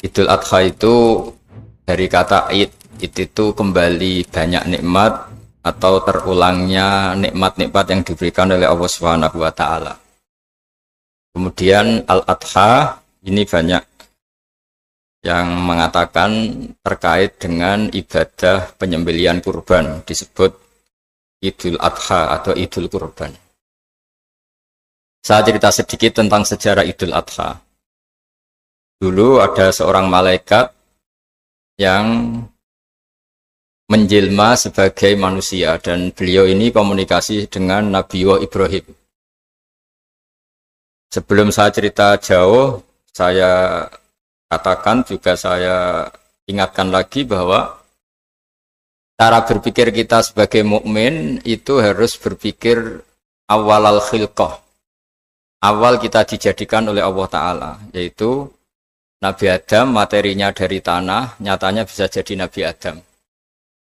Idul Adha itu dari kata id itu kembali banyak nikmat atau terulangnya nikmat-nikmat yang diberikan oleh Allah Subhanahu wa taala. Kemudian Al-Adha ini banyak yang mengatakan terkait dengan ibadah penyembelihan kurban, disebut Idul Adha atau Idul Kurban. Saya cerita sedikit tentang sejarah Idul Adha. Dulu ada seorang malaikat yang menjelma sebagai manusia dan beliau ini komunikasi dengan Nabi Ibrahim. Sebelum saya cerita jauh, saya katakan juga saya ingatkan lagi bahwa cara berpikir kita sebagai mukmin itu harus berpikir awal al-khilqah. Awal kita dijadikan oleh Allah Ta'ala, yaitu Nabi Adam materinya dari tanah, nyatanya bisa jadi Nabi Adam.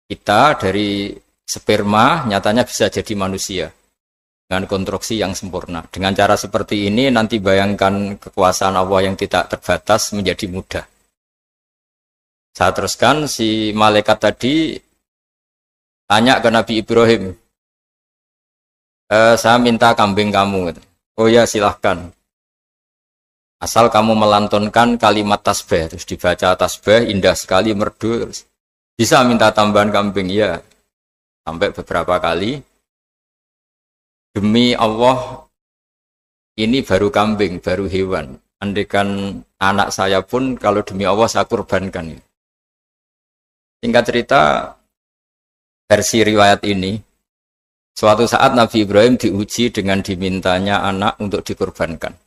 Kita dari sperma, nyatanya bisa jadi manusia. Dengan konstruksi yang sempurna. Dengan cara seperti ini, nanti bayangkan kekuasaan Allah yang tidak terbatas menjadi mudah. Saya teruskan, si malaikat tadi tanya ke Nabi Ibrahim, saya minta kambing kamu. Oh ya, silahkan. Asal kamu melantunkan kalimat tasbih, terus dibaca tasbih, indah sekali, merdu, terus bisa minta tambahan kambing, ya. Sampai beberapa kali. Demi Allah, ini baru kambing, baru hewan. Andaikan anak saya pun, kalau demi Allah saya kurbankan. Singkat cerita, versi riwayat ini, suatu saat Nabi Ibrahim diuji dengan dimintanya anak untuk dikurbankan.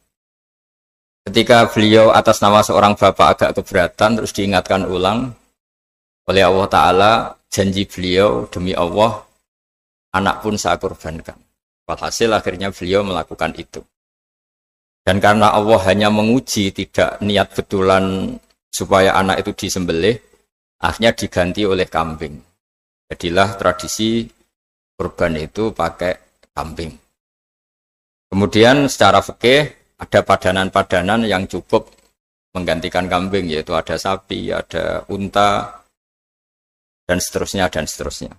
Ketika beliau atas nama seorang bapak agak keberatan, terus diingatkan ulang oleh Allah Ta'ala, janji beliau, demi Allah, anak pun saya kurbankan. Walhasil akhirnya beliau melakukan itu. Dan karena Allah hanya menguji, tidak niat betulan supaya anak itu disembelih, akhirnya diganti oleh kambing. Jadilah tradisi kurban itu pakai kambing. Kemudian secara fikih ada padanan-padanan yang cukup menggantikan kambing, yaitu ada sapi, ada unta, dan seterusnya, dan seterusnya.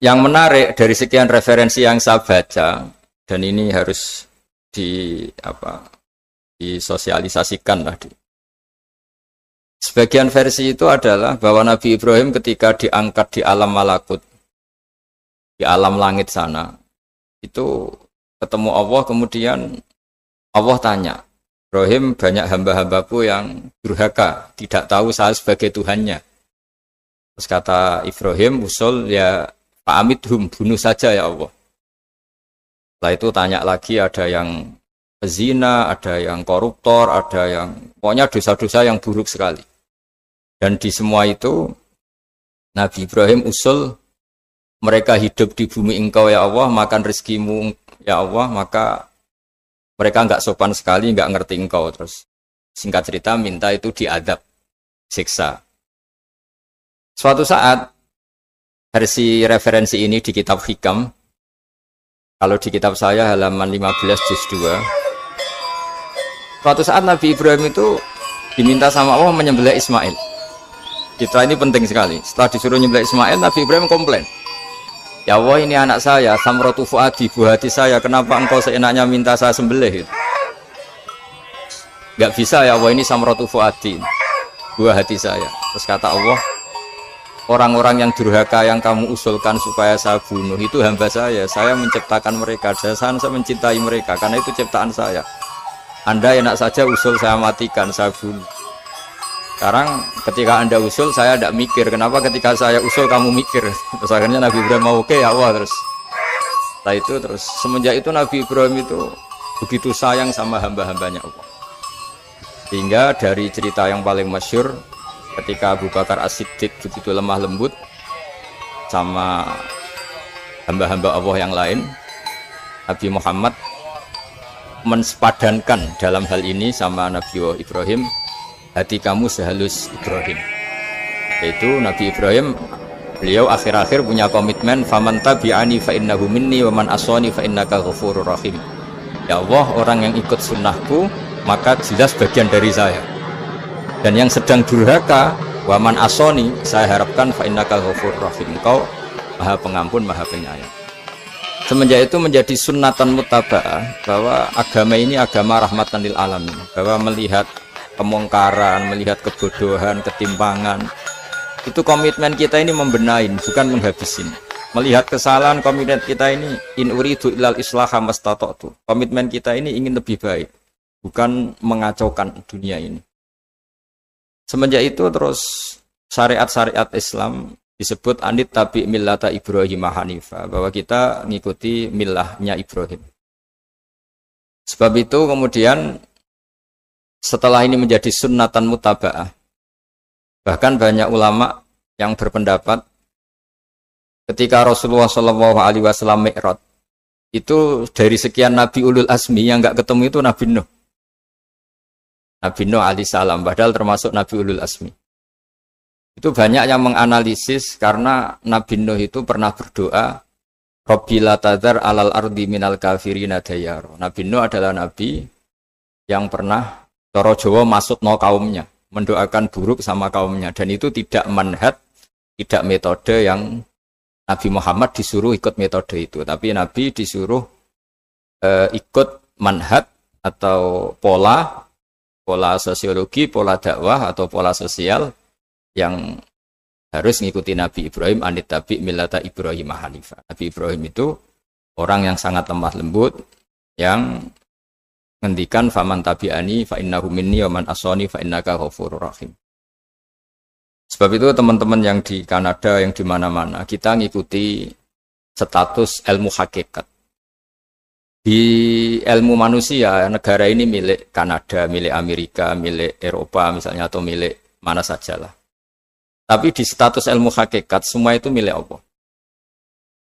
Yang menarik dari sekian referensi yang saya baca, dan ini harus disosialisasikan lah. Sebagian versi itu adalah bahwa Nabi Ibrahim ketika diangkat di alam malakut, di alam langit sana, itu ketemu Allah, kemudian Allah tanya, Ibrahim, banyak hamba-hambaku yang durhaka, tidak tahu saya sebagai Tuhannya. Terus kata Ibrahim, usul ya fa'amidhum, bunuh saja ya Allah. Setelah itu tanya lagi, ada yang pezina, ada yang koruptor, ada yang pokoknya dosa-dosa yang buruk sekali. Dan di semua itu Nabi Ibrahim usul, mereka hidup di bumi engkau ya Allah, makan rezekimu ya Allah, maka mereka enggak sopan sekali, enggak ngerti engkau. Terus singkat cerita minta itu diadab, siksa. Suatu saat versi referensi ini di kitab Hikam, kalau di kitab saya halaman 15 juz 2, suatu saat Nabi Ibrahim itu diminta sama Allah menyembelih Ismail. Citra ini penting sekali. Setelah disuruh menyembelih Ismail, Nabi Ibrahim komplain, ya Allah, ini anak saya, samratu fuadi, buah hati saya, kenapa engkau seenaknya minta saya sembelih? Gak bisa ya Allah, ini samratu fuadi, buah hati saya. Terus kata Allah, orang-orang yang durhaka yang kamu usulkan supaya saya bunuh itu hamba saya menciptakan mereka, saya mencintai mereka, karena itu ciptaan saya. Anda enak saja usul saya matikan, saya bunuh. Sekarang ketika Anda usul, saya tidak mikir. Kenapa ketika saya usul kamu mikir? Terus akhirnya Nabi Ibrahim mau oke ya Allah. Terus setelah itu, terus semenjak itu Nabi Ibrahim itu begitu sayang sama hamba-hambanya Allah. Sehingga dari cerita yang paling masyhur, ketika Abu Bakar As-Siddiq begitu lemah lembut sama hamba-hamba Allah yang lain, Nabi Muhammad mensepadankan dalam hal ini sama Nabi Ibrahim, hati kamu sehalus Ibrahim. Yaitu Nabi Ibrahim, beliau akhir-akhir punya komitmen, faman tabi'ani fa innahu minni wa man asani fa innaka ghafurur rahim. Ya Allah, orang yang ikut sunnahku maka jelas bagian dari saya. Dan yang sedang durhaka, waman asoni, saya harapkan fa innakal ghafurur rahim, engkau maha pengampun, maha penyayang. Semenjak itu menjadi sunnatan mutaba'ah bahwa agama ini agama rahmatan lil alamin, bahwa melihat kemungkaran, melihat kebodohan, ketimpangan, itu komitmen kita ini membenahin, bukan menghabisin. Melihat kesalahan, komitmen kita ini in uridu ilal islaha mastata'tu. Komitmen kita ini ingin lebih baik, bukan mengacaukan dunia ini. Semenjak itu terus syariat-syariat Islam disebut anit tabi millata Ibrahim Hanifah, bahwa kita ngikuti millahnya Ibrahim. Sebab itu kemudian setelah ini menjadi sunnatan mutaba'ah, bahkan banyak ulama yang berpendapat ketika Rasulullah SAW Mi'raj, itu dari sekian Nabi Ulul Azmi yang nggak ketemu itu Nabi Nuh. Nabi Nuh alaihissalam, padahal termasuk Nabi Ulul Azmi. Itu banyak yang menganalisis karena Nabi Nuh itu pernah berdoa, Rabbi la tadhar alal ardi minal kafirina dayaro. Nabi Nuh adalah Nabi yang pernah cara Jawa maksudno kaumnya, mendoakan buruk sama kaumnya, dan itu tidak manhaj, tidak metode yang Nabi Muhammad disuruh ikut metode itu, tapi Nabi disuruh ikut manhaj atau pola sosiologi, pola dakwah atau pola sosial yang harus mengikuti Nabi Ibrahim anit tabi millata Ibrahim Hanifah. Nabi Ibrahim itu orang yang sangat lemah lembut, yang ngendikan faman tabi'ani fa innahu minni wa man asani fa innaka ghafurur rahim. Sebab itu teman-teman yang di Kanada, yang di mana-mana, kita ngikuti status ilmu hakikat. Di ilmu manusia, negara ini milik Kanada, milik Amerika, milik Eropa misalnya, atau milik mana sajalah. Tapi di status ilmu hakikat, semua itu milik Allah.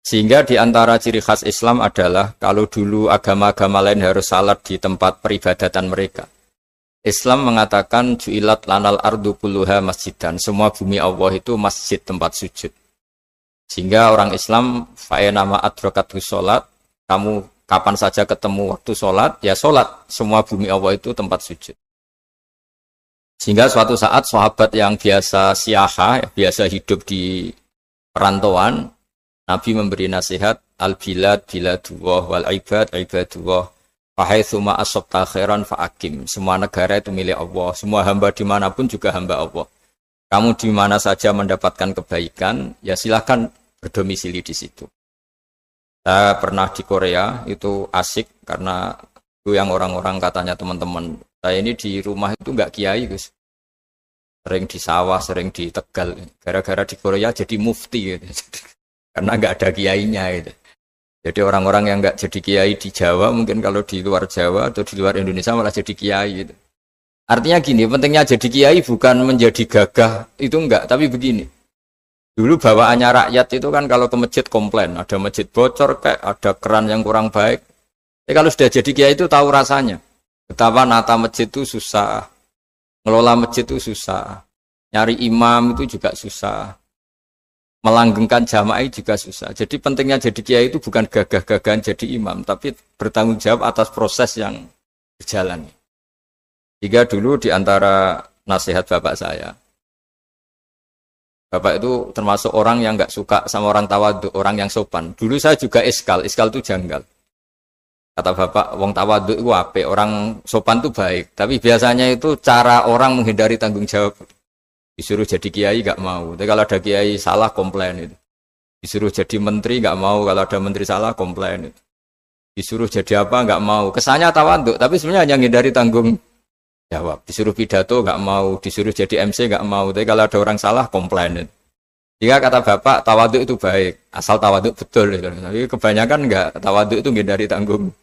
Sehingga di antara ciri khas Islam adalah, kalau dulu agama-agama lain harus salat di tempat peribadatan mereka, Islam mengatakan ju'ilat lanal ardu kulluha masjidan, semua bumi Allah itu masjid, tempat sujud. Sehingga orang Islam fa'enama adrokatu sholat, kamu kapan saja ketemu waktu sholat, ya sholat, semua bumi Allah itu tempat sujud. Sehingga suatu saat sahabat yang biasa siaha, biasa hidup di perantauan, Nabi memberi nasihat, al-bilad biladullah wal ibad ibadullah, fahaitsuma asabta khairan fa'akim. Semua negara itu milik Allah, semua hamba dimanapun juga hamba Allah. Kamu di mana saja mendapatkan kebaikan, ya silahkan berdomisili di situ. Saya pernah di Korea, itu asik karena itu yang orang-orang katanya teman-teman. Saya ini di rumah itu nggak kiai, Gus. Sering di sawah, sering di Tegal. Gara-gara di Korea jadi mufti, gitu. Karena nggak ada kiainya. Gitu. Jadi orang-orang yang nggak jadi kiai di Jawa, mungkin kalau di luar Jawa atau di luar Indonesia malah jadi kiai. Gitu. Artinya gini, pentingnya jadi kiai bukan menjadi gagah, itu enggak. Tapi begini, dulu bawaannya rakyat itu kan kalau ke masjid komplain, ada masjid bocor, kayak ada keran yang kurang baik. Tapi kalau sudah jadi kiai itu tahu rasanya. Betapa nata masjid itu susah, ngelola masjid itu susah, nyari imam itu juga susah, melanggengkan jamaah juga susah. Jadi pentingnya jadi kiai itu bukan gagah-gagahan jadi imam, tapi bertanggung jawab atas proses yang berjalan. Jika dulu di antara nasihat bapak saya, bapak itu termasuk orang yang nggak suka sama orang tawadhu, orang yang sopan. Dulu saya juga iskal itu janggal. Kata bapak, wong tawadhu itu apik, orang sopan itu baik. Tapi biasanya itu cara orang menghindari tanggung jawab. Disuruh jadi kiai nggak mau. Tapi kalau ada kiai salah komplain itu. Disuruh jadi menteri nggak mau, kalau ada menteri salah komplain itu. Disuruh jadi apa nggak mau. Kesannya tawadhu, tapi sebenarnya hanya menghindari tanggung jawab. Disuruh pidato nggak mau, disuruh jadi MC nggak mau. Tapi kalau ada orang salah komplain itu. Jika kata bapak tawadhu itu baik, asal tawadhu betul. Gitu. Tapi kebanyakan nggak, tawadhu itu menghindari tanggung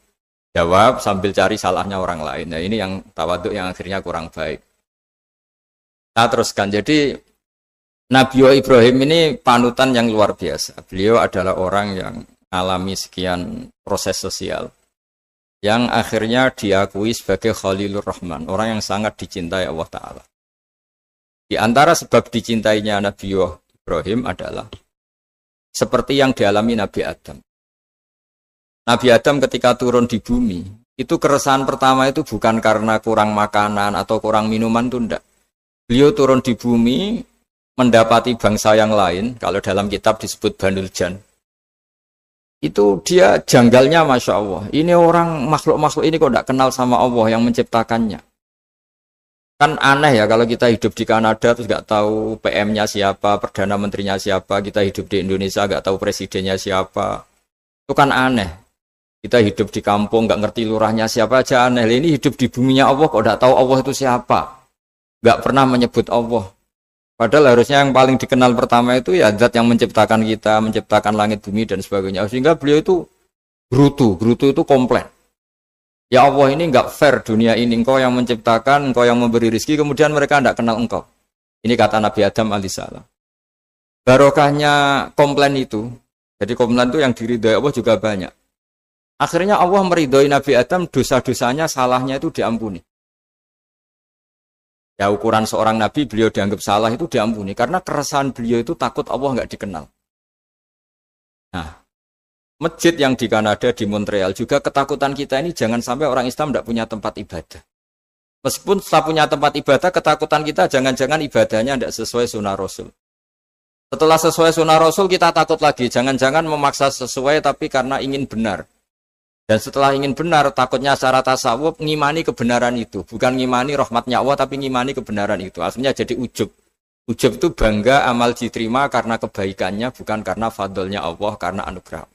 jawab sambil cari salahnya orang lain. Nah ini yang tawadhu yang akhirnya kurang baik. Nah teruskan, jadi Nabi Ibrahim ini panutan yang luar biasa. Beliau adalah orang yang alami sekian proses sosial yang akhirnya diakui sebagai Khalilur Rahman, orang yang sangat dicintai Allah Ta'ala. Di antara sebab dicintainya Nabi Ibrahim adalah seperti yang dialami Nabi Adam. Nabi Adam ketika turun di bumi, itu keresahan pertama itu bukan karena kurang makanan atau kurang minuman, itu enggak. Beliau turun di bumi, mendapati bangsa yang lain, kalau dalam kitab disebut Banul Jan. Itu dia janggalnya Masya Allah. Ini orang makhluk-makhluk ini kok tidak kenal sama Allah yang menciptakannya. Kan aneh ya kalau kita hidup di Kanada terus nggak tahu PM-nya siapa, Perdana Menterinya siapa, kita hidup di Indonesia nggak tahu presidennya siapa. Itu kan aneh. Kita hidup di kampung nggak ngerti lurahnya siapa aja aneh. Ini hidup di buminya Allah kok nggak tahu Allah itu siapa. Nggak pernah menyebut Allah. Padahal harusnya yang paling dikenal pertama itu ya zat yang menciptakan kita, menciptakan langit bumi dan sebagainya. Sehingga beliau itu gerutu itu komplain. Ya Allah ini enggak fair dunia ini, engkau yang menciptakan, engkau yang memberi rezeki, kemudian mereka enggak kenal engkau. Ini kata Nabi Adam alaihissalam. Barokahnya komplain itu, jadi komplain itu yang diridhoi Allah juga banyak. Akhirnya Allah meridhoi Nabi Adam, dosa-dosanya, salahnya itu diampuni. Ya ukuran seorang Nabi, beliau dianggap salah itu diampuni, karena keresahan beliau itu takut Allah enggak dikenal. Nah, masjid yang di Kanada, di Montreal juga ketakutan kita ini jangan sampai orang Islam tidak punya tempat ibadah. Meskipun setelah punya tempat ibadah, ketakutan kita jangan-jangan ibadahnya tidak sesuai sunnah Rasul. Setelah sesuai sunnah Rasul kita takut lagi, jangan-jangan memaksa sesuai tapi karena ingin benar. Dan setelah ingin benar, takutnya secara tasawuf ngimani kebenaran itu. Bukan ngimani rahmatnya Allah tapi ngimani kebenaran itu. Akhirnya jadi ujub. Ujub itu bangga amal diterima karena kebaikannya, bukan karena fadlnya Allah, karena anugerah.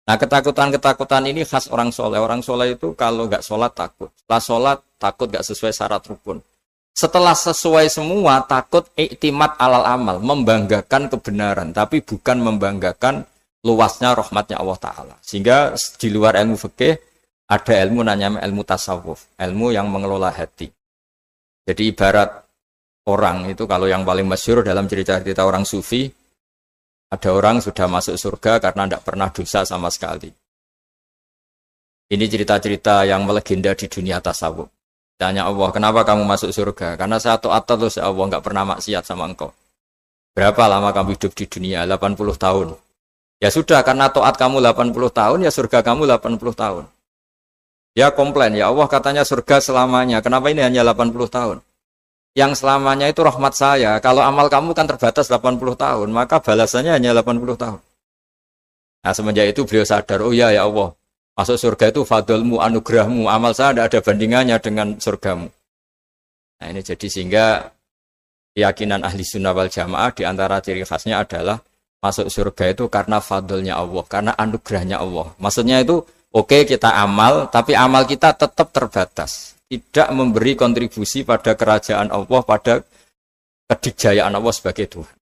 Nah ketakutan-ketakutan ini khas orang soleh. Orang soleh itu kalau nggak sholat takut. Setelah sholat takut nggak sesuai syarat rukun. Setelah sesuai semua takut iktimat alal amal. Membanggakan kebenaran. Tapi bukan membanggakan luasnya rahmatnya Allah Ta'ala. Sehingga di luar ilmu fikih ada ilmu namanya ilmu tasawuf. Ilmu yang mengelola hati. Jadi ibarat orang itu kalau yang paling masyhur dalam cerita-cerita orang sufi. Ada orang sudah masuk surga karena tidak pernah dosa sama sekali. Ini cerita-cerita yang melegenda di dunia tasawuf. Tanya Allah, kenapa kamu masuk surga? Karena saya taat terus ya Allah, nggak pernah maksiat sama engkau. Berapa lama kamu hidup di dunia? 80 tahun. Ya sudah, karena taat kamu 80 tahun, ya surga kamu 80 tahun. Dia komplain, ya Allah katanya surga selamanya. Kenapa ini hanya 80 tahun? Yang selamanya itu rahmat saya. Kalau amal kamu kan terbatas 80 tahun, maka balasannya hanya 80 tahun. Nah semenjak itu beliau sadar, oh ya Allah, masuk surga itu fadlmu, anugerahmu, amal saya tidak ada bandingannya dengan surgamu. Nah ini jadi sehingga keyakinan ahli sunnah wal jamaah diantara ciri khasnya adalah masuk surga itu karena fadlnya Allah, karena anugerahnya Allah. Maksudnya itu oke, kita amal, tapi amal kita tetap terbatas. Tidak memberi kontribusi pada kerajaan Allah, pada kedikjayaan Allah sebagai Tuhan.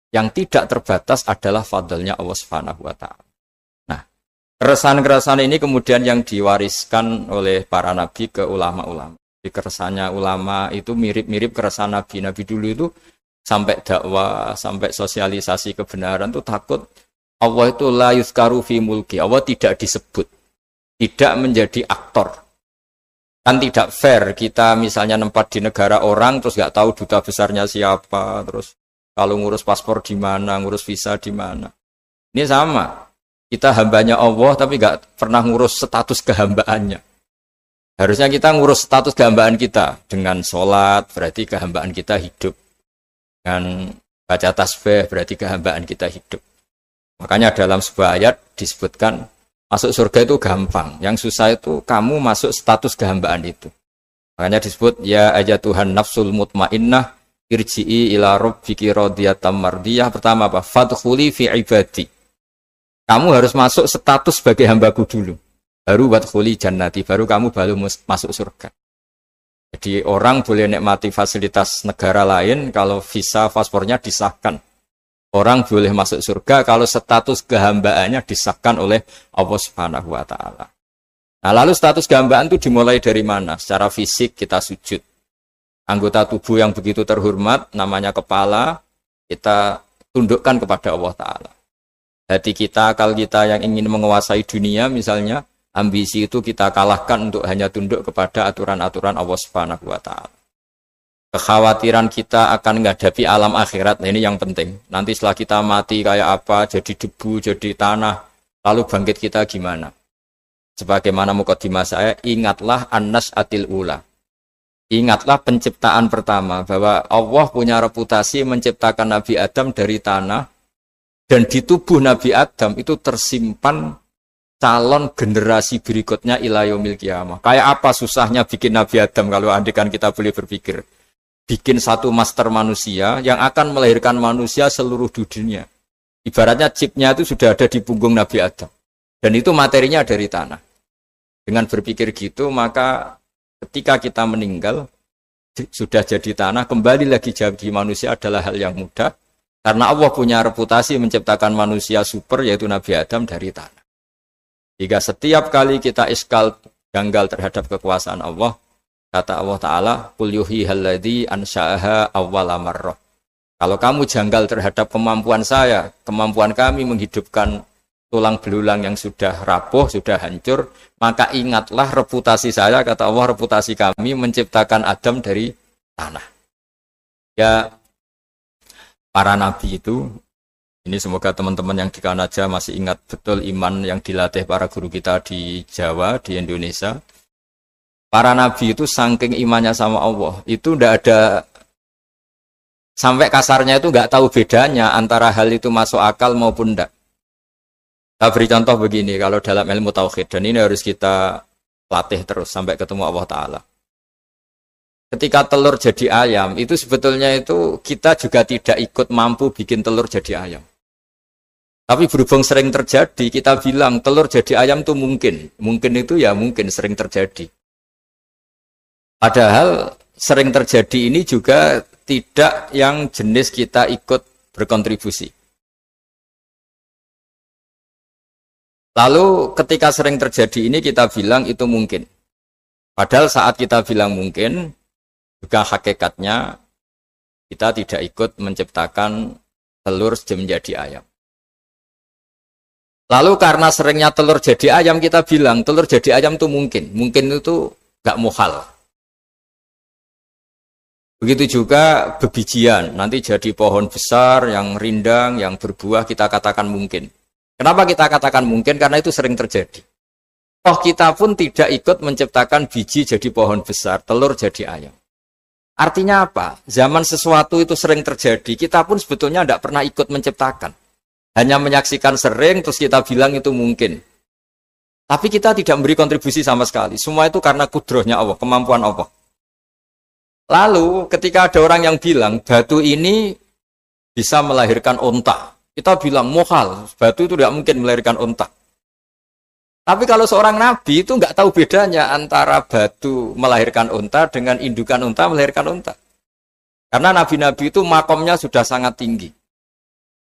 Yang tidak terbatas adalah fadlnya Allah Subhanahu wa Ta'ala. Nah, keresahan-keresahan ini kemudian yang diwariskan oleh para nabi ke ulama-ulama. Di keresahannya ulama itu mirip-mirip keresahan nabi. Nabi dulu itu sampai dakwah, sampai sosialisasi kebenaran itu takut Allah itu la yuzkaru fi mulki. Allah tidak disebut, tidak menjadi aktor. Kan tidak fair kita misalnya nempat di negara orang terus nggak tahu duta besarnya siapa, terus kalau ngurus paspor di mana, ngurus visa di mana. Ini sama, kita hambanya Allah tapi nggak pernah ngurus status kehambaannya. Harusnya kita ngurus status kehambaan kita dengan sholat, berarti kehambaan kita hidup. Dengan baca tasbih berarti kehambaan kita hidup. Makanya dalam sebuah ayat disebutkan masuk surga itu gampang, yang susah itu kamu masuk status kehambaan itu. Makanya disebut ya aja Tuhan nafsul mutmainnah irji'i ila rabbiki radiyatan mardiyah. Pertama apa? Fadkhuli fi ibadi. Kamu harus masuk status sebagai hambaku dulu. Baru wadkhuli jannati, baru kamu baru masuk surga. Jadi orang boleh nikmati fasilitas negara lain kalau visa paspornya disahkan. Orang boleh masuk surga kalau status kehambaannya disahkan oleh Allah Subhanahu wa Ta'ala. Nah, lalu status kehambaan itu dimulai dari mana? Secara fisik kita sujud. Anggota tubuh yang begitu terhormat, namanya kepala, kita tundukkan kepada Allah Ta'ala. Hati kita, akal kita yang ingin menguasai dunia misalnya, ambisi itu kita kalahkan untuk hanya tunduk kepada aturan-aturan Allah Subhanahu wa Ta'ala. Kekhawatiran kita akan menghadapi alam akhirat, nah ini yang penting. Nanti setelah kita mati kayak apa, jadi debu, jadi tanah, lalu bangkit kita gimana? Sebagaimana mukadimah saya, ingatlah an-nas'atil ula. Ingatlah penciptaan pertama, bahwa Allah punya reputasi menciptakan Nabi Adam dari tanah, dan di tubuh Nabi Adam itu tersimpan calon generasi berikutnya ila yaumil qiyamah. Kayak apa susahnya bikin Nabi Adam kalau andikan kita boleh berpikir. Bikin satu master manusia yang akan melahirkan manusia seluruh dunia. Ibaratnya chipnya itu sudah ada di punggung Nabi Adam. Dan itu materinya dari tanah. Dengan berpikir gitu, maka ketika kita meninggal, sudah jadi tanah, kembali lagi jadi manusia adalah hal yang mudah. Karena Allah punya reputasi menciptakan manusia super, yaitu Nabi Adam dari tanah. Jika setiap kali kita iskal janggal terhadap kekuasaan Allah, kata Allah Ta'ala, Qul yuhyihalladzi ansha'aha awwala marrah. Kalau kamu janggal terhadap kemampuan saya, kemampuan kami menghidupkan tulang belulang yang sudah rapuh, sudah hancur, maka ingatlah reputasi saya, kata Allah, reputasi kami menciptakan Adam dari tanah. Ya, para nabi itu, ini semoga teman-teman yang di Kanaja masih ingat betul iman yang dilatih para guru kita di Jawa, di Indonesia. Para nabi itu saking imannya sama Allah, itu tidak ada, sampai kasarnya itu nggak tahu bedanya antara hal itu masuk akal maupun tidak. Saya beri contoh begini, kalau dalam ilmu tauhid, dan ini harus kita latih terus sampai ketemu Allah Ta'ala. Ketika telur jadi ayam, itu sebetulnya itu kita juga tidak ikut mampu bikin telur jadi ayam. Tapi berhubung sering terjadi, kita bilang telur jadi ayam itu mungkin. Mungkin itu ya mungkin sering terjadi. Padahal sering terjadi ini juga tidak yang jenis kita ikut berkontribusi. Lalu ketika sering terjadi ini kita bilang itu mungkin. Padahal saat kita bilang mungkin, juga hakikatnya kita tidak ikut menciptakan telur menjadi ayam. Lalu karena seringnya telur jadi ayam, kita bilang telur jadi ayam itu mungkin. Mungkin itu gak muhal. Begitu juga bebijian, nanti jadi pohon besar, yang rindang, yang berbuah, kita katakan mungkin. Kenapa kita katakan mungkin? Karena itu sering terjadi. Oh, kita pun tidak ikut menciptakan biji jadi pohon besar, telur jadi ayam. Artinya apa? Zaman sesuatu itu sering terjadi, kita pun sebetulnya tidak pernah ikut menciptakan. Hanya menyaksikan sering, terus kita bilang itu mungkin. Tapi kita tidak memberi kontribusi sama sekali. Semua itu karena kudrohnya Allah, kemampuan Allah. Lalu ketika ada orang yang bilang batu ini bisa melahirkan onta, kita bilang muhal, batu itu tidak mungkin melahirkan onta. Tapi kalau seorang nabi itu nggak tahu bedanya antara batu melahirkan onta dengan indukan onta melahirkan onta. Karena nabi-nabi itu makomnya sudah sangat tinggi.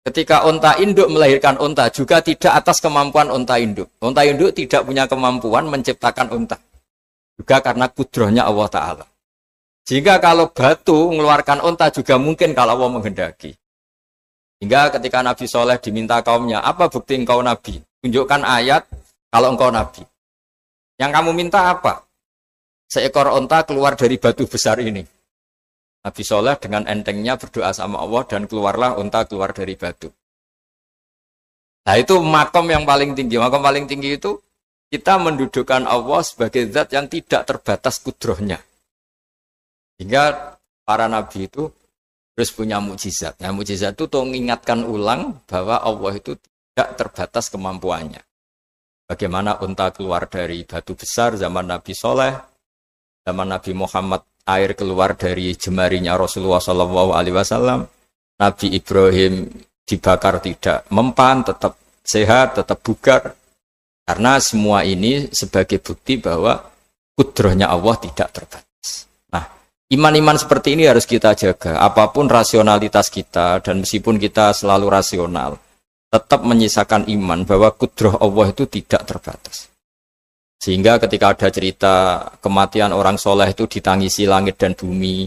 Ketika onta induk melahirkan onta juga tidak atas kemampuan onta induk. Onta induk tidak punya kemampuan menciptakan onta. Juga karena kudrohnya Allah Ta'ala. Sehingga kalau batu mengeluarkan onta juga mungkin kalau Allah menghendaki. Hingga ketika Nabi Soleh diminta kaumnya, apa bukti engkau Nabi? Tunjukkan ayat kalau engkau Nabi. Yang kamu minta apa? Seekor onta keluar dari batu besar ini. Nabi Soleh dengan entengnya berdoa sama Allah dan keluarlah onta keluar dari batu. Nah itu makom yang paling tinggi. Makom paling tinggi itu kita mendudukkan Allah sebagai zat yang tidak terbatas kudrohnya. Hingga para nabi itu terus punya mukjizat. Nah, mukjizat itu mengingatkan ulang bahwa Allah itu tidak terbatas kemampuannya. Bagaimana unta keluar dari batu besar zaman Nabi Soleh, zaman Nabi Muhammad air keluar dari jemarinya Rasulullah SAW, Nabi Ibrahim dibakar tidak mempan, tetap sehat, tetap bugar. Karena semua ini sebagai bukti bahwa kudrohnya Allah tidak terbatas. Iman-iman seperti ini harus kita jaga. Apapun rasionalitas kita, dan meskipun kita selalu rasional, tetap menyisakan iman bahwa kudroh Allah itu tidak terbatas. Sehingga ketika ada cerita kematian orang soleh itu ditangisi langit dan bumi,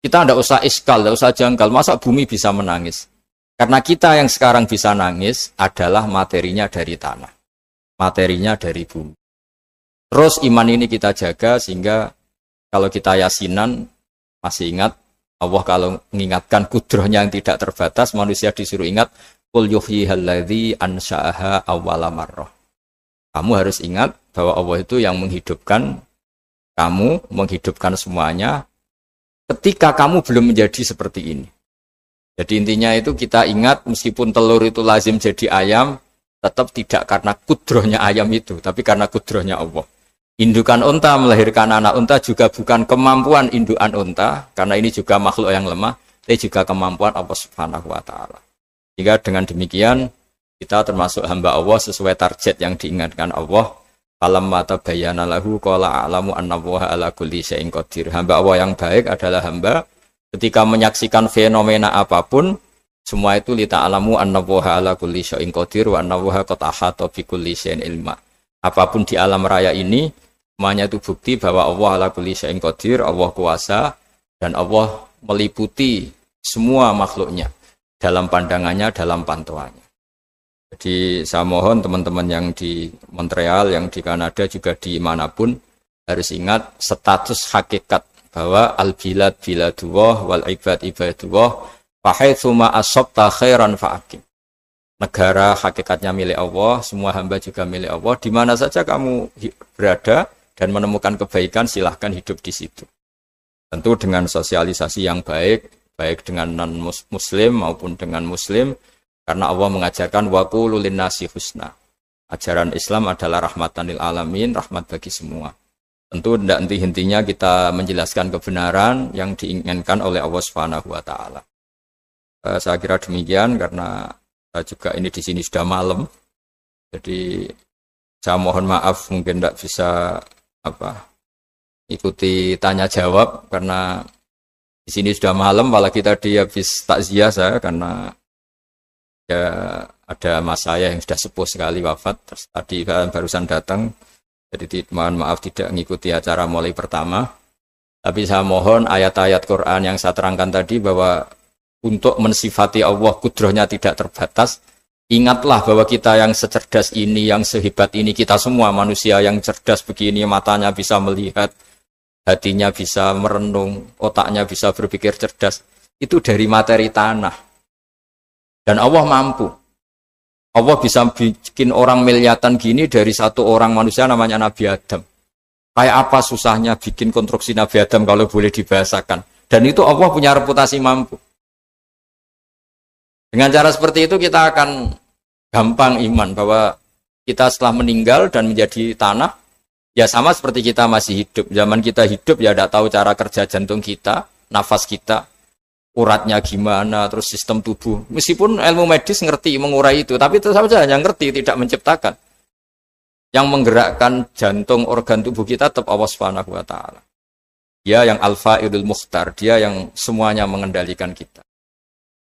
kita tidak usah iskal, tidak usah janggal. Masa bumi bisa menangis? Karena kita yang sekarang bisa nangis adalah materinya dari tanah. Materinya dari bumi. Terus iman ini kita jaga sehingga kalau kita yasinan, masih ingat, Allah kalau mengingatkan kudrohnya yang tidak terbatas, manusia disuruh ingat, Qul yuhyihalladzi ansha'aha awwala marrah. Kamu harus ingat bahwa Allah itu yang menghidupkan kamu menghidupkan semuanya ketika kamu belum menjadi seperti ini. Jadi intinya itu kita ingat meskipun telur itu lazim jadi ayam, tetap tidak karena kudrohnya ayam itu, tapi karena kudrohnya Allah. Indukan unta melahirkan anak unta juga bukan kemampuan indukan unta, karena ini juga makhluk yang lemah, tapi juga kemampuan Allah Subhanahu wa Ta'ala. Jika dengan demikian kita termasuk hamba Allah sesuai target yang diingatkan Allah. Falamma tabayyana lahu qala a'lamu annallaha ala kulli syai'in qadir. Hamba Allah yang baik adalah hamba ketika menyaksikan fenomena apapun, semua itu li ta'lamu annallaha ala kulli syai'in qadir wa annallaha qad ahata bi kulli syai'in ilma. Apapun di alam raya ini, semuanya itu bukti bahwa Allah ala kulli syai'in qadir, Allah kuasa dan Allah meliputi semua makhluknya dalam pandangannya, dalam pantauannya. Jadi saya mohon teman-teman yang di Montreal, yang di Kanada, juga di manapun harus ingat status hakikat bahwa al-bilad biladullah wal ibad ibadullah fahaitsu ma asabta khairan fa'akim. Negara hakikatnya milik Allah, semua hamba juga milik Allah. Di mana saja kamu berada dan menemukan kebaikan, silahkan hidup di situ. Tentu dengan sosialisasi yang baik, baik dengan non-muslim maupun dengan muslim. Karena Allah mengajarkan waqulu linnasi husna. Ajaran Islam adalah rahmatan lil alamin, rahmat bagi semua. Tentu tidak henti-hentinya kita menjelaskan kebenaran yang diinginkan oleh Allah Subhanahu wa Ta'ala. Saya kira demikian karena juga ini di sini sudah malam. Jadi saya mohon maaf mungkin tidak bisa ikuti tanya jawab karena di sini sudah malam, apalagi tadi habis takziah saya karena ya ada mas saya yang sudah sepuh sekali wafat, terus tadi barusan datang, jadi mohon maaf tidak mengikuti acara mulai pertama. Tapi saya mohon ayat-ayat Quran yang saya terangkan tadi bahwa untuk mensifati Allah kudrohnya tidak terbatas. Ingatlah bahwa kita yang secerdas ini, yang sehebat ini, kita semua manusia yang cerdas begini, matanya bisa melihat, hatinya bisa merenung, otaknya bisa berpikir cerdas, itu dari materi tanah. Dan Allah mampu. Allah bisa bikin orang miliatan gini dari satu orang manusia namanya Nabi Adam. Kayak apa susahnya bikin konstruksi Nabi Adam kalau boleh dibahasakan. Dan itu Allah punya reputasi mampu. Dengan cara seperti itu kita akan gampang iman bahwa kita setelah meninggal dan menjadi tanah, ya sama seperti kita masih hidup. Zaman kita hidup ya tidak tahu cara kerja jantung kita, nafas kita, uratnya gimana, terus sistem tubuh. Meskipun ilmu medis ngerti mengurai itu, tapi tetap saja hanya ngerti, tidak menciptakan. Yang menggerakkan jantung, organ tubuh kita tetap Allah Subhanahu wa Ta'ala. Dia yang Al-Fa'ilul Mukhtar, dia yang semuanya mengendalikan kita.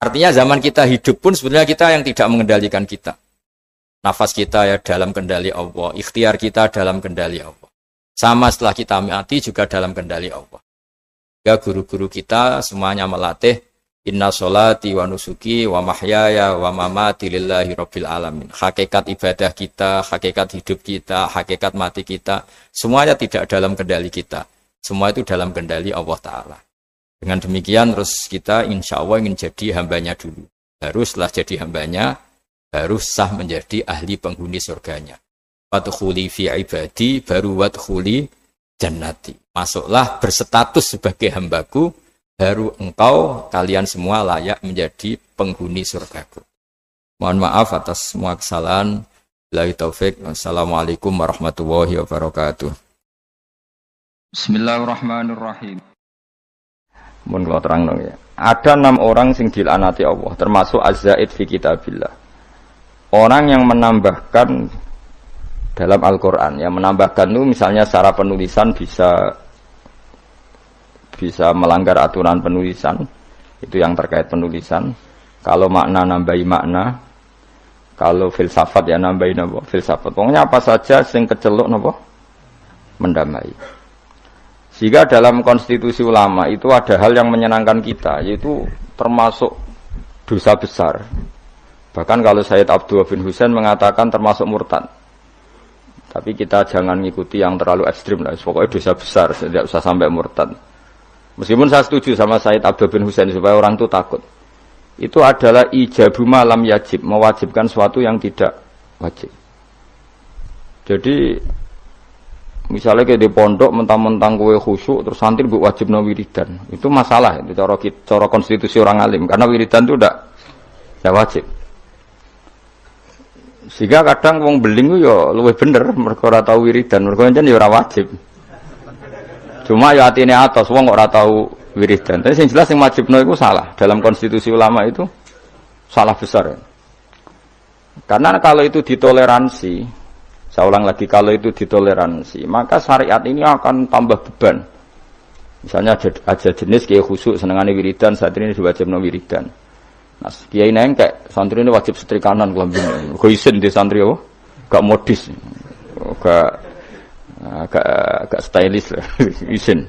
Artinya zaman kita hidup pun sebenarnya kita yang tidak mengendalikan kita. Nafas kita ya dalam kendali Allah, ikhtiar kita dalam kendali Allah. Sama setelah kita mati juga dalam kendali Allah. Ya guru-guru kita semuanya melatih inna sholati wa nusuki wa mahyaya wa mamati lillahi rabbil alamin. Hakikat ibadah kita, hakikat hidup kita, hakikat mati kita, semuanya tidak dalam kendali kita. Semua itu dalam kendali Allah Ta'ala. Dengan demikian terus kita insya Allah ingin jadi hambanya dulu. Baru setelah jadi hambanya, baru sah menjadi ahli penghuni surganya. Wadkhuli fi ibadi, baru wadkhuli jannati. Masuklah berstatus sebagai hambaku, baru engkau, kalian semua layak menjadi penghuni surgaku. Mohon maaf atas semua kesalahan. Billahi taufik. Wassalamualaikum warahmatullahi wabarakatuh. Bismillahirrahmanirrahim. Mohon kalau terang dong ya. Ada 6 orang sing dilanati Allah, termasuk az-zaid fi kitabillah. Orang yang menambahkan dalam Al-Quran, yang menambahkan itu misalnya secara penulisan bisa melanggar aturan penulisan, itu yang terkait penulisan. Kalau makna nambahi makna, kalau filsafat ya nambahi napa filsafat. Pokoknya apa saja sing keceluk napa mendamai. Sehingga dalam konstitusi ulama itu ada hal yang menyenangkan kita, yaitu termasuk dosa besar. Bahkan kalau Sayyid Abdullah bin Husain mengatakan termasuk murtad. Tapi kita jangan ngikuti yang terlalu ekstrim lah. Pokoknya dosa besar, tidak usah sampai murtad. Meskipun saya setuju sama Sayyid Abdul bin Husain supaya orang itu takut. Itu adalah ijabu malam yajib, mewajibkan sesuatu yang tidak wajib. Jadi Misalnya kayak di pondok mentang-mentang kowe khusyuk terus santri mbok wajibno wiridan. Itu masalah itu cara konstitusi orang alim karena wiridan itu ndak wajib. Sehingga kadang wong beling ku ya luwih bener mergo ora tau wiridan, mergo pancen ya ora wajib. Cuma ya atine atos wong kok ora tau wiridan. Tapi sing jelas sing wajibno iku salah. Dalam konstitusi ulama itu salah besar. Karena kalau itu ditoleransi, saya ulang lagi, kalau itu ditoleransi, maka syariat ini akan tambah beban. Misalnya ada jenis kiai khusyuk senengane wiridan, saat ini diwajibno wiridan. Nah, kiai nengkek, santri ini wajib setrikanan kelambine. Kok isin di santri apa? Gak modis. Gak stylish lah, isin.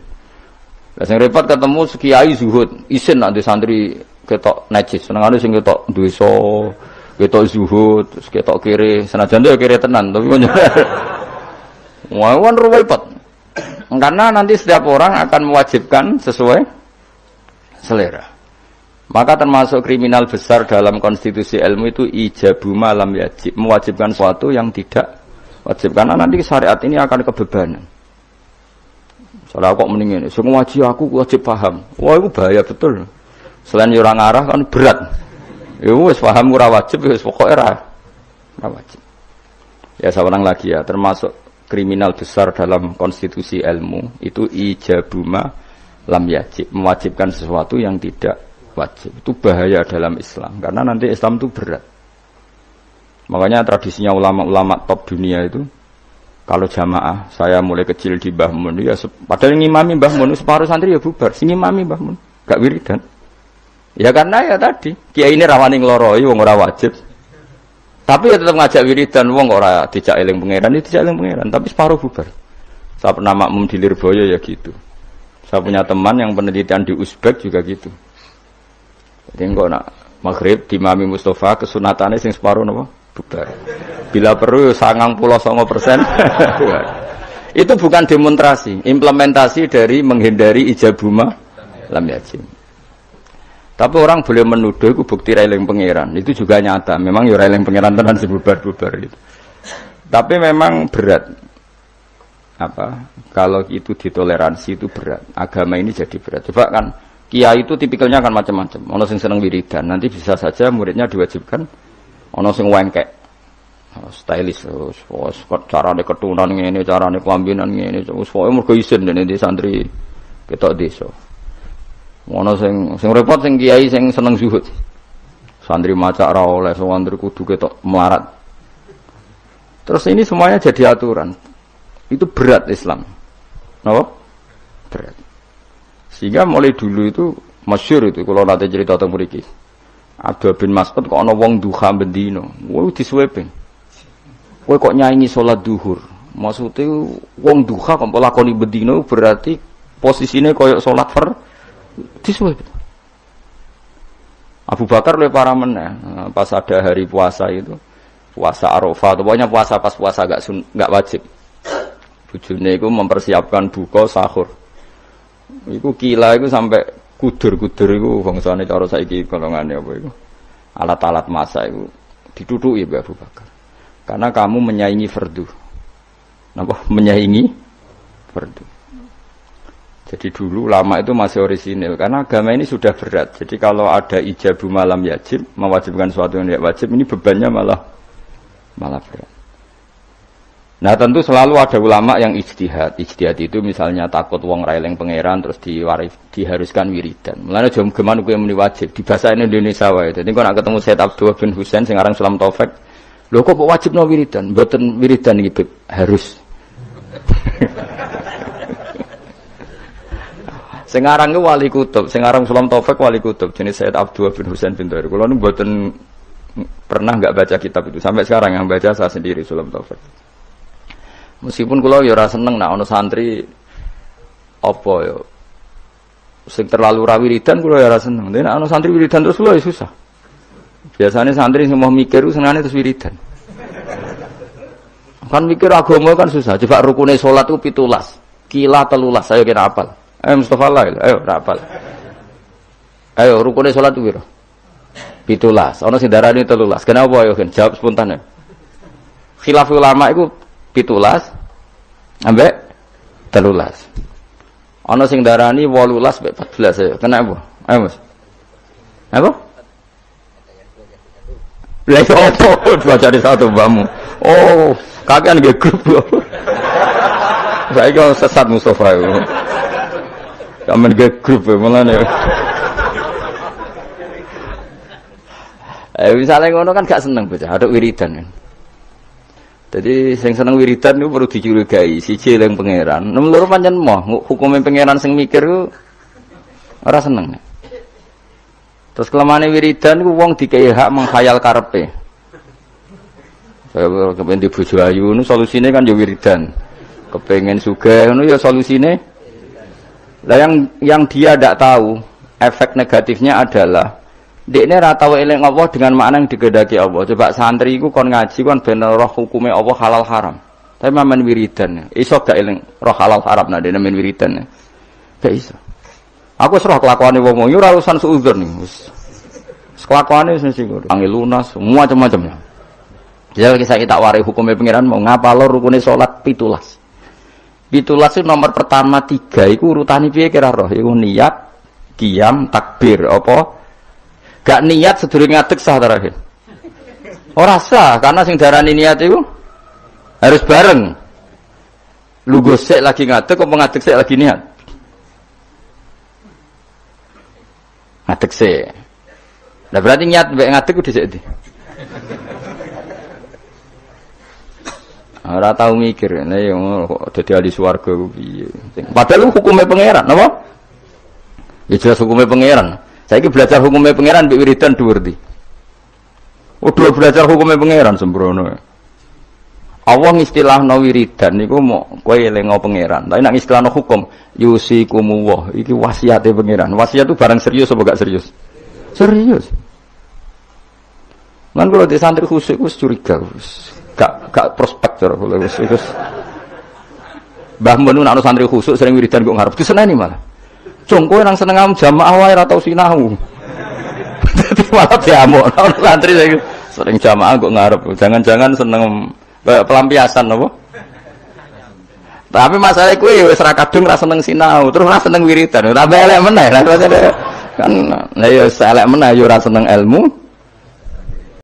Lah sing repot ketemu kiai zuhud, isin nak di santri ketok najis, senengane sing ketok dosa. Ketok zuhud, terus ketok kiri, senajan itu ya kiri tenan, tapi kan repot. Karena nanti setiap orang akan mewajibkan sesuai selera. Maka termasuk kriminal besar dalam konstitusi ilmu itu ijabu malam yajib, mewajibkan sesuatu yang tidak wajib. Karena nanti syariat ini akan kebebanan. Soalnya kok mendingin, semua aku wajib paham. Wah itu bahaya betul. Selain orang arah kan berat. Ya wis paham ora wajib wis pokoke ora wajib. Ya saya ulang lagi ya, termasuk kriminal besar dalam konstitusi ilmu itu ijabuma lam yajib, mewajibkan sesuatu yang tidak wajib. Itu bahaya dalam Islam karena nanti Islam itu berat. Makanya tradisinya ulama-ulama top dunia itu kalau jamaah, saya mulai kecil di Mbah Mun ya padahal ngimami Mbah Mun separuh santri ya bubar, sing ngimami Mbah Mun gak wiridan. Ya karena ya tadi kiai ini rawani ngloroi wong ora wajib. Tapi ya tetap ngajak wiridan wong ora dijak eling pangeran, itu dijak eling pangeran, tapi separuh bubar. Saya pernah makmum di Lirboyo ya gitu. Saya punya teman yang penelitian di Uzbek juga gitu. Jadi kok nak maghrib di Mami Mustafa kesunatannya sing separuh napa? Bubar. Bila perlu 99%. Itu bukan demonstrasi, implementasi dari menghindari ijabuma lam yajib. Tapi orang boleh menuduh itu bukti railing pangeran. Itu juga nyata. Memang ya railing pangeran tenan sebubar-bubar gitu. Tapi memang berat. Kalau itu ditoleransi itu berat. Agama ini jadi berat. Coba kan kiai itu tipikalnya kan macam-macam. Ono sing seneng wiridan, nanti bisa saja muridnya diwajibkan. Ono sing wengkek. Stylish carane ketunan ngene, carane kelambinan ngene. Wis pokoke mergo isin dene di santri ketok desa. Ono sing repot sing kiai sing seneng zuhud. Santri maca ra oleh, santri kudu ketok melarat. Terus ini semuanya jadi aturan. Itu berat Islam. Napa? Berat. Sehingga mulai dulu itu masyhur itu kalau nanti cerita tentang mriki. Abdul bin Mas'ud kok ana wong duha bendino. Woi disuweping. Kowe kok nyanyi salat duhur. Maksudnya wong duha kok lakoni bendino berarti posisinya koyok salat disuwep. Abu Bakar lebih parah meneh. Pas ada hari puasa itu, puasa Arafah, pokoknya puasa pas puasa enggak wajib. Bojone iku mempersiapkan buka sahur. Iku kila iku sampai kudur-kudur iku bangsane cara saiki golongane apa iku. Alat-alat masak iku ditutuki Mbak Abu Bakar. Karena kamu menyaingi fardu. Napa menyaingi fardu. Jadi dulu lama itu masih orisinil karena agama ini sudah berat. Jadi kalau ada ijabu malam yajib, mewajibkan sesuatu yang tidak wajib, ini bebannya malah berat. Nah tentu selalu ada ulama yang ijtihad. Ijtihad itu misalnya takut wong railing pangeran terus diharuskan wiridan. Mulane jom geman kuwi muni wajib di bahasa Indonesia wae. Dadi kok nak ketemu Said Abdul bin Husain sing aran Sulam Taufik, lho kok wajibno wiridan? Mboten wiridan iki harus. Sekarang itu wali kutub, sekarang Sulam Taufik wali kutub, jenis Said Abdul bin Husain bin Thair. Kalau nu buatan pernah nggak baca kitab itu, sampai sekarang yang baca saya sendiri Sulam Taufik. Meskipun kalau ya rasa seneng, nah ono santri apa yo, sing terlalu wiridan kalau ya rasa seneng. Tapi ono santri wiridan terus kalau ya susah. Biasanya santri semua mikir senengane terus wiridan. Kan mikir agama kan susah. Coba rukunnya sholat itu 17, kila 13, saya kira apal. Ayo Mustafa Lail, ayo rapal. Ayo rukunnya sholat itu biro. 17. Ono sing darani 13. Kenapa ayo kan jawab spontan ya. Khilaf ulama itu 17 ambek 13. Ana sing darani 18 mek 14 ya. Kena apa? Ayo Mas. Apa? Lah opo baca di satu bamu. Oh, kakean nggih grup. Saiki sesat Mustofa iku. Kamen nggih grup mulane. Misalnya ngono kan gak seneng bocah, ada wiridan kan. Jadi sing seneng wiridan itu perlu dicurigai, siji eling pangeran. Nomor loro pancen moh, hukume pangeran sing mikir ku ora seneng. Terus kelemane wiridan ku wong dikei hak menghayal karepe. Saya kepen di bojo ayu nu solusine kan ya wiridan. Kepengen sugih ngono ya solusine. Lah yang dia ndak tahu efek negatifnya adalah dekne ra tau eling Allah dengan makna yang digedaki Allah. Coba santri iku kon ngaji kon ben roh hukume Allah halal haram. Tapi mamen wiridan. Iso gak eling roh halal haram nah dene men wiridan. Gak iso. Aku serah kelakuane wong yo ora urusan suudzon nih. Wis kelakuane wis mesti ngono. Angel lunas semua macam-macam. Jadi kita warai hukumnya pengiran mau ngapalo rukune salat 17. 17 itu nomor pertama 3 iku urutane piye kira roh? Iku niat, qiyam, takbir apa? Gak niat sedurunge ngadeg sah terakhir. Ora sah karena sing darani niat itu harus bareng. Lu gosek lagi ngadeg apa ngadeg sik lagi niat? Ngadeg sik. Lah berarti niat mbek ngadeg ku dhisik ndi? Ora tau mikir, nek yo dadi ahli swarga ku piye. Padahal hukume pangeran, napa? Ya jelas hukume pangeran. Saiki belajar hukumnya pangeran mbek wiridan dhuwur ndi. Udah belajar hukumnya pangeran sembrono. Allah ngistilahno wiridan niku mau kowe elingo pangeran. Tapi nek ngistilahno hukum yusikumullah iki wasiate pangeran. Wasiat itu barang serius apa gak serius? Serius. Lan kula di santri khusyuk wis curiga wis. Gak prospek cara kula wis. Mbah Mun nek santri khusyuk sering wiridan kok ngarep diseneni malah. Cung kowe nang seneng jamaah wae ora tau sinau. Dadi malah diamuk santri sering jamaah kok ngarep. Jangan-jangan seneng pelampiasan apa? Tapi masalah kowe wis ra kadung ra seneng sinau, terus ra seneng wiridan. Tambah elek meneh. Kan lha ya elek meneh ya ora seneng ilmu.